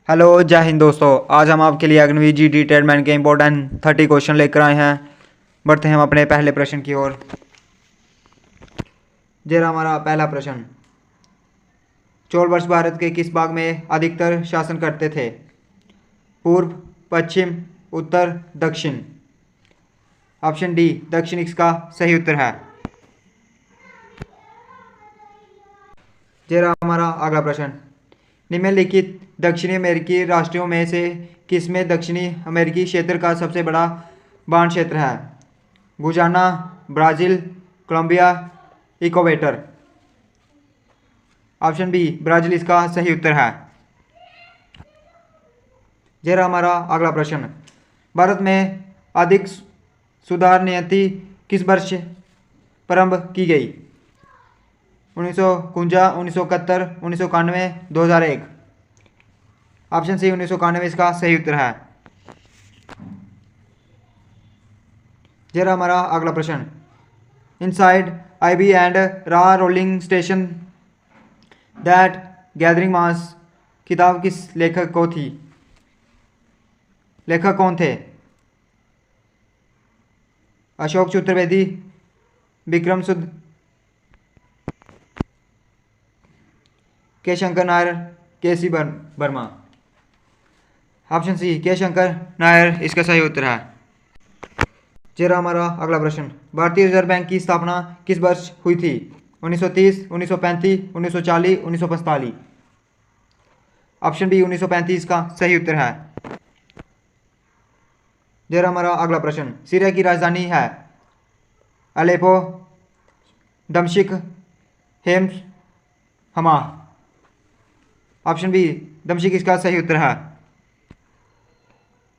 Hello जय हिंद दोस्तों। आज हम आपके लिए अग्निवीर जी डिटेलमेंट के इम्पोर्टेंट 30 क्वेश्चन लेकर आए हैं। बढ़ते हैं हम अपने पहले प्रश्न की ओर। जरा हमारा पहला प्रश्न, चोल वंश भारत के किस भाग में अधिकतर शासन करते थे? पूर्व, पश्चिम, उत्तर, दक्षिण। ऑप्शन डी दक्षिण इसका सही उत्तर है। जरा हमारा अगला प्रश्न, निम्नलिखित दक्षिणी अमेरिकी राष्ट्रों में से किसमें दक्षिणी अमेरिकी क्षेत्र का सबसे बड़ा बाढ़ क्षेत्र है? Guyana, Brazil, Colombia, Ecuador. Option B Brazil इसका सही उत्तर है। जरा हमारा अगला प्रश्न, भारत में अधिक सुधार नीति किस वर्ष प्रारंभ की गई? 1951, 1971, 1991, 2001। ऑप्शन सी 1991 इसका सही उत्तर है। जरा हमारा अगला प्रश्न, इनसाइड आईबी एंड रा रोलिंग स्टेशन दैट गैदरिंग मास किताब किस लेखक को थी? लेखक कौन थे? अशोक चतुर्वेदी, विक्रम सुद, के शंकर नायर, के सी वर्मा। ऑप्शन सी के शंकर नायर इसका सही उत्तर है। जरा हमारा अगला प्रश्न, भारतीय रिजर्व बैंक की स्थापना किस वर्ष हुई थी? 1930, 1935, 1940, 1945। ऑप्शन बी 1935 का सही उत्तर है। जरा हमारा अगला प्रश्न, सीरिया की राजधानी है अलेपो, दमश्क, हेम्स, हमा। ऑप्शन बी दमश्क इसका सही उत्तर है।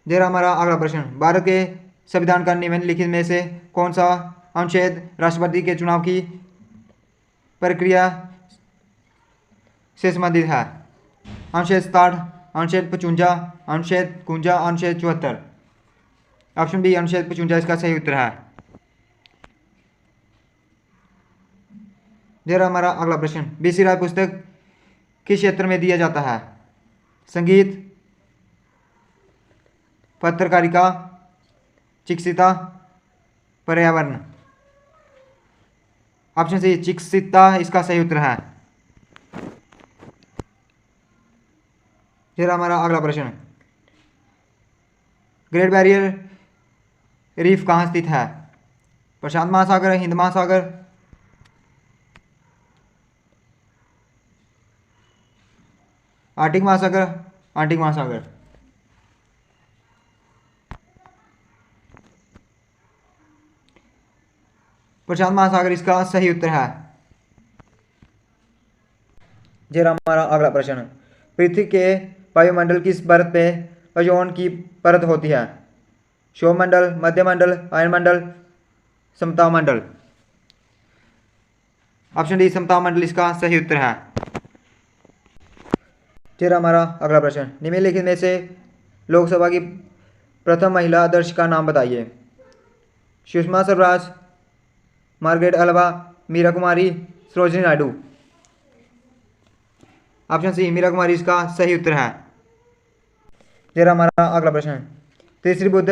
जरा हमारा अगला प्रश्न, भारत के संविधान का निम्नलिखित में से कौन सा अनुच्छेद राष्ट्रपति के चुनाव की प्रक्रिया से संबंधित है? अनुच्छेद 67, अनुच्छेद 55, अनुच्छेद 51, अनुच्छेद 74। ऑप्शन बी अनुच्छेद 55 इसका सही उत्तर है। जरा हमारा अगला प्रश्न, बीसी राय पुस्तक किस क्षेत्र में दिया जाता है? संगीत, पत्रकारिता, चिकित्सा, पर्यावरण। ऑप्शन सी चिकित्सा इसका सही उत्तर है। जरा हमारा अगला प्रश्न, ग्रेट बैरियर रीफ कहाँ स्थित है? प्रशांत महासागर, हिंद महासागर, आर्टिक महासागर, आर्टिक महासागर। प्रशांत महासागर इसका सही उत्तर है। जरा हमारा अगला प्रश्न, पृथ्वी के वायुमंडल किस परत पे ओजोन की परत होती है? क्षोभमंडल, मध्यमंडल, आयनमंडल, समतापमंडल। ऑप्शन डी समतापमंडल इसका सही उत्तर है। जरा हमारा अगला प्रश्न, निम्नलिखित में से लोकसभा की प्रथम महिला अध्यक्ष का नाम बताइए? सुषमा स्वराज, मार्गरेट अल्वा, मीरा कुमारी, सरोजिनी नायडू। ऑप्शन सी मीरा कुमारी इसका सही उत्तर है। जरा हमारा अगला प्रश्न, तीसरी बुद्ध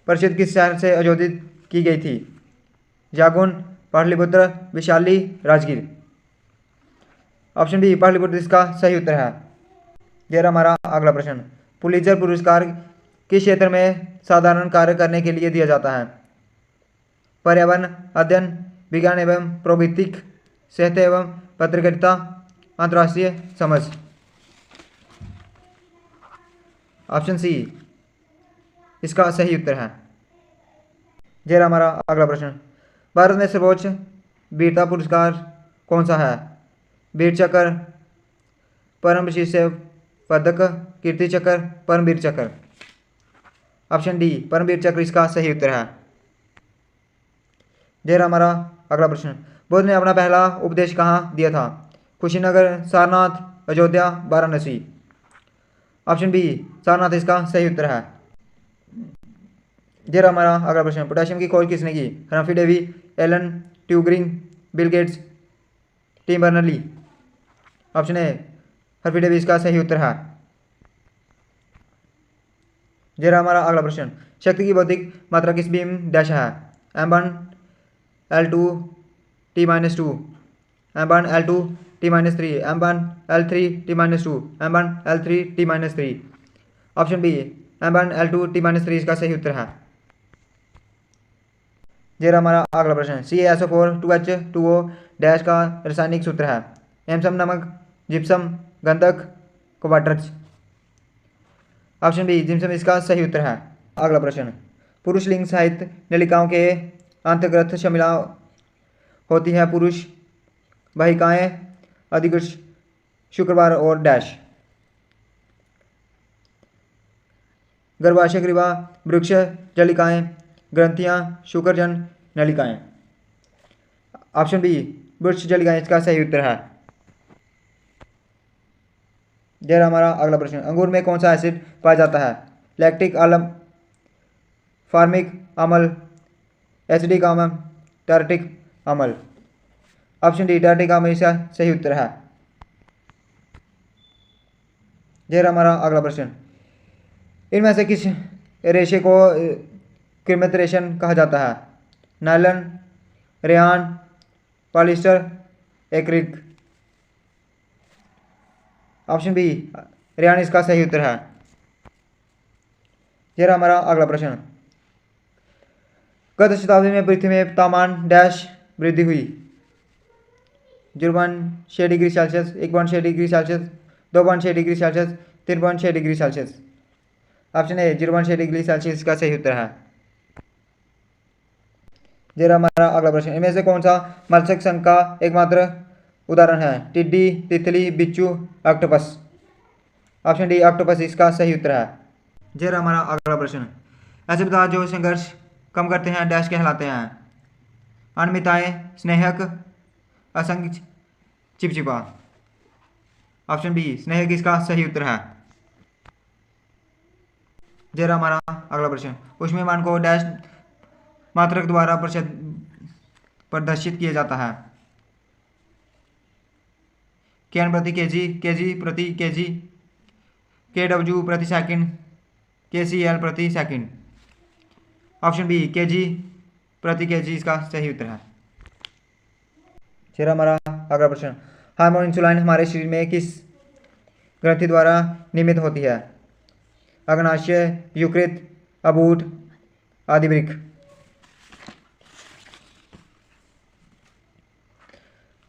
परिषद किस शहर से आयोजित की गई थी? जागुन, पाटलिपुत्र, वैशाली, राजगीर। ऑप्शन डी पाटलिपुत्र इसका सही उत्तर है। जरा हमारा अगला प्रश्न, पुलित्जर पुरस्कार किस क्षेत्र में साधारण कार्य करने के लिए दिया जाता है? पर्यावरण अध्ययन, विज्ञान एवं प्रौद्योगिकी, साहित्य एवं पत्रकारिता, अंतर्राष्ट्रीय समझ। ऑप्शन सी इसका सही उत्तर है। जरा हमारा अगला प्रश्न, भारत में सर्वोच्च वीरता पुरस्कार कौन सा है? वीर चक्र, परम विशिष्ट पदक, कीर्ति चक्र, परमवीर चक्र। ऑप्शन डी परमवीर चक्र इसका सही उत्तर है। जरा हमारा अगला प्रश्न, बुद्ध ने अपना पहला उपदेश कहाँ दिया था? कुशीनगर, सारनाथ, अयोध्या, वाराणसी। ऑप्शन बी सारनाथ इसका सही उत्तर है। जरा हमारा अगला प्रश्न, पोटेशियम की खोज किसने की? Humphry Davy, Alan Turing, Bill Gates, Tim Berners Lee. Option A Humphry Davy इसका सही उत्तर है। ये रहा हमारा अगला प्रश्न। शक्ति की भौतिक मात्रा किस बीम डैश है? m1 l2 t-2, m1 l2 t-3, m1 l3 t-2, m1 l3 t-3। Option B m1 l2 t-3 इसका सही उत्तर है। ये रहा हमारा अगला प्रश्न। CaSO4 2H2O डैश का रासायनिक सूत्र है? एम्सम नमक, जिप्सम, गंधक, क्वार्ट्ज। ऑप्शन बी जिप्सम इसका सही उत्तर है। अगला प्रश्न। पुरुष लिंग सहित नलिकाओं के अंतर्गत शमिला होती है पुरुष वाहिकाएं, अधिकोष, शुक्रवार और डैश। गर्भाशय ग्रीवा, वृक्ष जलिकाएं, ग्रंथियां, शुक्रजन, नलिकाएं। ऑप्शन बी वृक्ष जलिकाएं इसका सही उत्तर है। यह हमारा अगला प्रश्न। अंगूर में कौन सा एसिड पाया जाता है? लैक्टिक अम्ल, फार्मिक अम्ल, एसिडिक अम्ल, टार्टिक अम्ल। ऑप्शन डी टार्टिक अम्ल इसका सही उत्तर है। यह हमारा अगला प्रश्न। इनमें से किस रेशे को कृमित रेशम कहा जाता है? Nylon, rayon, polyester, acrylic. Option B rayon इसका सही उत्तर है। यह हमारा अगला प्रश्न। गत शताब्दी में पृथ्वी में तापमान डैश वृद्धि हुई? 0.6 degree Celsius, 1.6 degree Celsius, 2.6 degree Celsius, 3.6 degree Celsius. Option A 0.6 degree Celsius का सही उत्तर है। यह हमारा अगला प्रश्न। इनमें से कौन सा मत्स्य संघ का एकमात्र उदाहरण है? टिड्डी, तितली, बिच्छू, ऑक्टोपस। ऑप्शन डी ऑक्टोपस इसका सही उत्तर है। यह हमारा अगला प्रश्न। ऐसे पदार्थ जो संघर्ष कम करते हैं डैश कहलाते हैं? अनियमितताएं, स्नेहक, असंग, चिपचिपा। ऑप्शन बी स्नेहक इसका सही उत्तर है। यह हमारा अगला प्रश्न। ऊष्मीयमान को डैश मात्रक द्वारा प्रदर्शित किया जाता है? केन प्रति केजी, केजी प्रति केजी, केडब्ल्यू प्रति सेकंड, केसीएल प्रति सेकंड। ऑप्शन बी केजी प्रति केजी इसका सही उत्तर है। फिर हमारा अगला प्रश्न। हार्मोन इंसुलिन हमारे शरीर में किस ग्रंथि द्वारा निर्मित होती है? अग्नाशय, यकृत, अबूट, आदिवृक्क।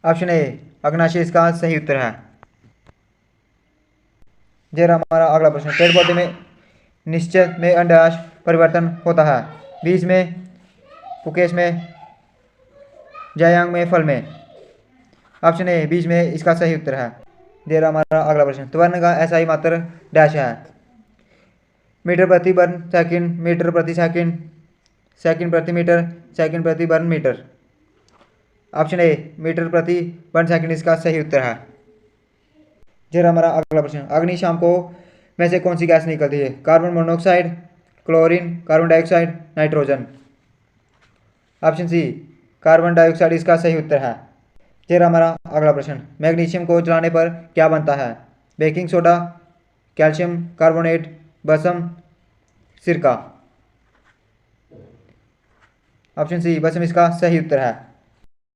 ऑप्शन ए अग्नाशय इसका सही उत्तर है। यह हमारा अगला प्रश्न। पेड़ पौधे में निश्चय में अंडाशय परिवर्तन होता है? बीज में, पुकेश में, जायांग में, फल में। ऑप्शन ए बीज में इसका सही उत्तर है। यह हमारा अगला प्रश्न। त्वरण का एसआई मात्र डैश है? मीटर प्रति वर्ग सेकंड, मीटर प्रति सेकंड, सेकंड प्रति मीटर, सेकंड प्रति वर्ग मीटर। ऑप्शन ए मीटर प्रति वर्ग सेकंड इसका सही उत्तर है। यह हमारा अगला प्रश्न। अग्निशामकों में से कौन सी गैस निकलती है? Carbon monoxide, chlorine, carbon dioxide, nitrogen. Option C carbon dioxide इसका सही उत्तर है। यह हमारा अगला प्रश्न। मैग्नीशियम को जलाने पर क्या बनता है? बेकिंग सोडा, कैल्शियम कार्बोनेट, भस्म, सिरका। ऑप्शन सी भस्म इसका सही उत्तर है।